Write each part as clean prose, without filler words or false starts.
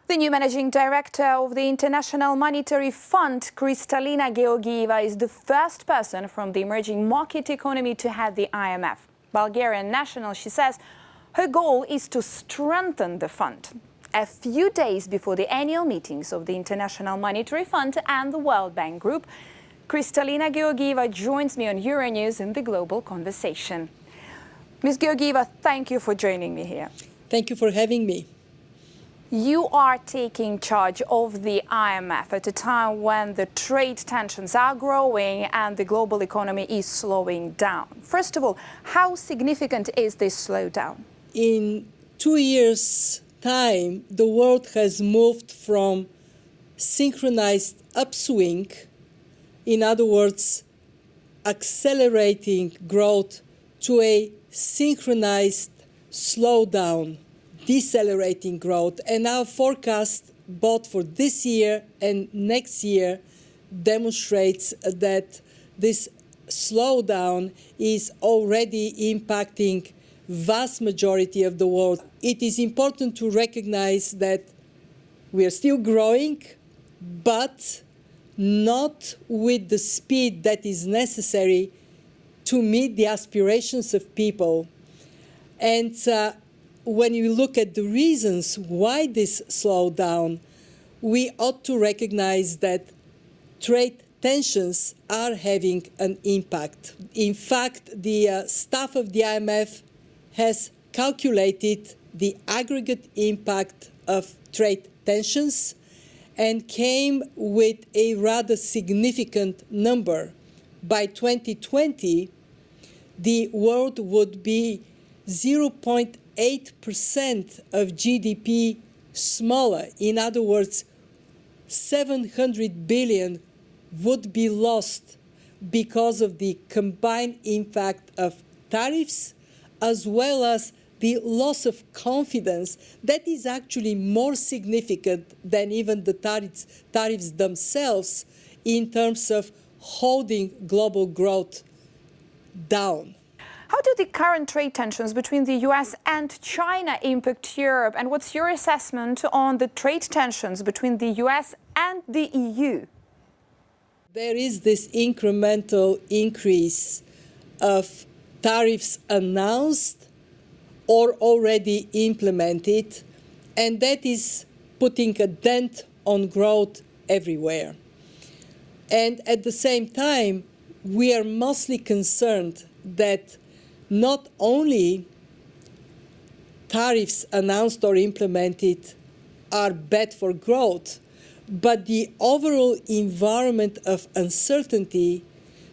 The new managing director of the International Monetary Fund, Kristalina Georgieva, is the first person from the emerging market economy to head the IMF. Bulgarian national, she says, her goal is to strengthen the fund. A few days before the annual meetings of the International Monetary Fund and the World Bank Group, Kristalina Georgieva joins me on Euronews in the Global Conversation. Ms. Georgieva, thank you for joining me here. Thank you for having me. You are taking charge of the IMF at a time when the trade tensions are growing and the global economy is slowing down. First of all, how significant is this slowdown? In 2 years' time, the world has moved from synchronized upswing, in other words, accelerating growth, to a synchronized slowdown, decelerating growth. And our forecast, both for this year and next year, demonstrates that this slowdown is already impacting vast majority of the world. It is important to recognize that we are still growing, but not with the speed that is necessary to meet the aspirations of people. And when you look at the reasons why this slowdown, we ought to recognize that trade tensions are having an impact. In fact, the staff of the IMF has calculated the aggregate impact of trade tensions and came with a rather significant number. By 2020, the world would be 0.8% of GDP smaller. In other words, 700 billion would be lost because of the combined impact of tariffs as well as the loss of confidence that is actually more significant than even the tariffs themselves in terms of holding global growth down. How do the current trade tensions between the US and China impact Europe? And what's your assessment on the trade tensions between the US and the EU? There is this incremental increase of tariffs announced or already implemented, and that is putting a dent on growth everywhere. And at the same time, we are mostly concerned that not only tariffs announced or implemented are bad for growth, but the overall environment of uncertainty,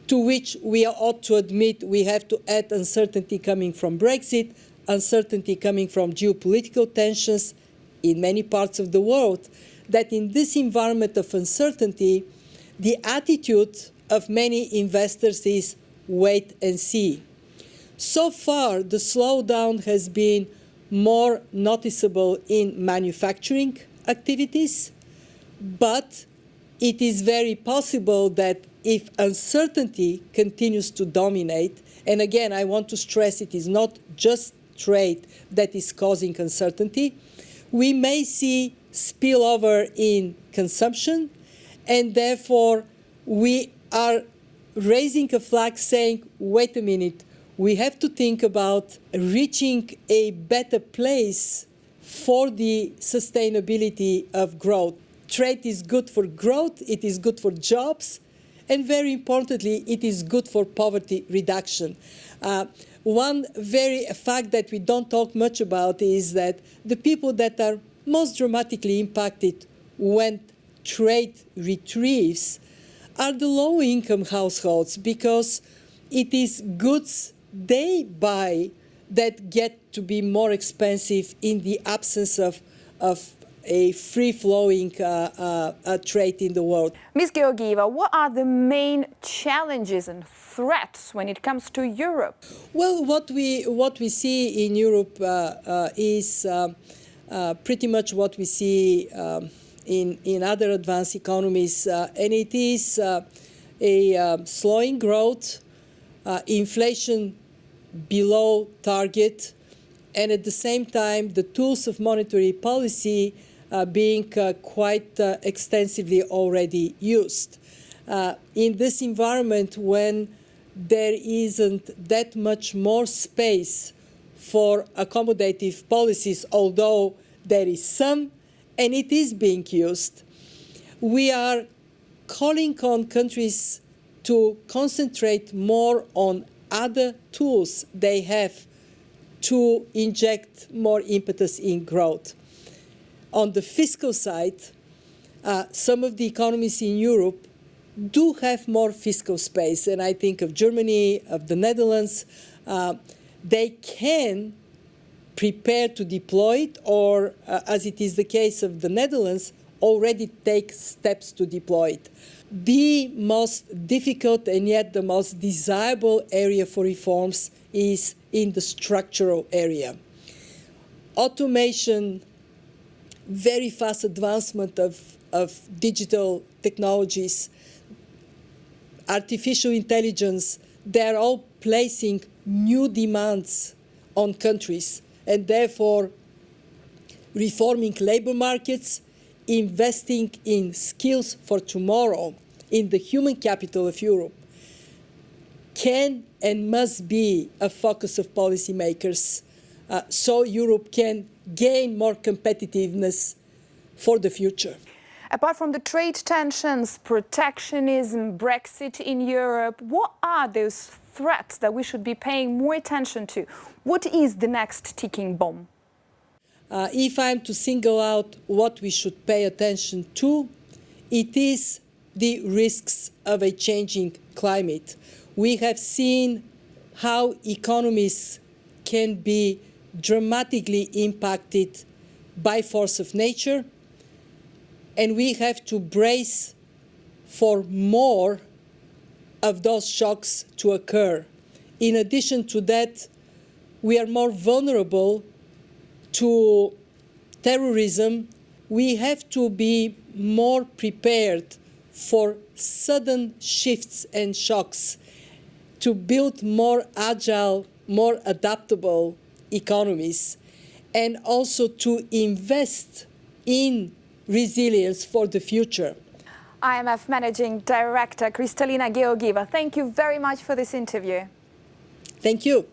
to which we ought to admit we have to add uncertainty coming from Brexit, uncertainty coming from geopolitical tensions in many parts of the world, that in this environment of uncertainty, the attitude of many investors is wait and see. So far, the slowdown has been more noticeable in manufacturing activities, but it is very possible that if uncertainty continues to dominate, and again, I want to stress it is not just trade that is causing uncertainty, we may see spillover in consumption, and therefore we are raising a flag saying, wait a minute, we have to think about reaching a better place for the sustainability of growth. Trade is good for growth, it is good for jobs, and very importantly, it is good for poverty reduction. One very fact that we don't talk much about is that the people that are most dramatically impacted when trade retrieves are the low-income households, because it is goods they buy that get to be more expensive in the absence of a free-flowing trade in the world. Ms. Georgieva, what are the main challenges and threats when it comes to Europe? Well, what we see in Europe is pretty much what we see in other advanced economies, and it is a slowing growth, inflation below target, and at the same time, the tools of monetary policy being quite extensively already used. In this environment, when there isn't that much more space for accommodative policies, although there is some, and it is being used, we are calling on countries to concentrate more on other tools they have to inject more impetus in growth. On the fiscal side, some of the economies in Europe do have more fiscal space, and I think of Germany, of the Netherlands. They can prepare to deploy it, or as it is the case of the Netherlands, already take steps to deploy it. The most difficult and yet the most desirable area for reforms is in the structural area. Automation, very fast advancement of digital technologies, artificial intelligence, they're all placing new demands on countries, and therefore reforming labor markets, investing in skills for tomorrow, in the human capital of Europe, can and must be a focus of policymakers, so Europe can gain more competitiveness for the future. Apart from the trade tensions, protectionism, Brexit in Europe, what are those threats that we should be paying more attention to? What is the next ticking bomb? If I'm to single out what we should pay attention to, it is the risks of a changing climate. We have seen how economies can be dramatically impacted by force of nature, and we have to brace for more of those shocks to occur. In addition to that, we are more vulnerable to terrorism. We have to be more prepared for sudden shifts and shocks to build more agile, more adaptable economies, and also to invest in resilience for the future. IMF Managing Director Kristalina Georgieva, thank you very much for this interview. Thank you.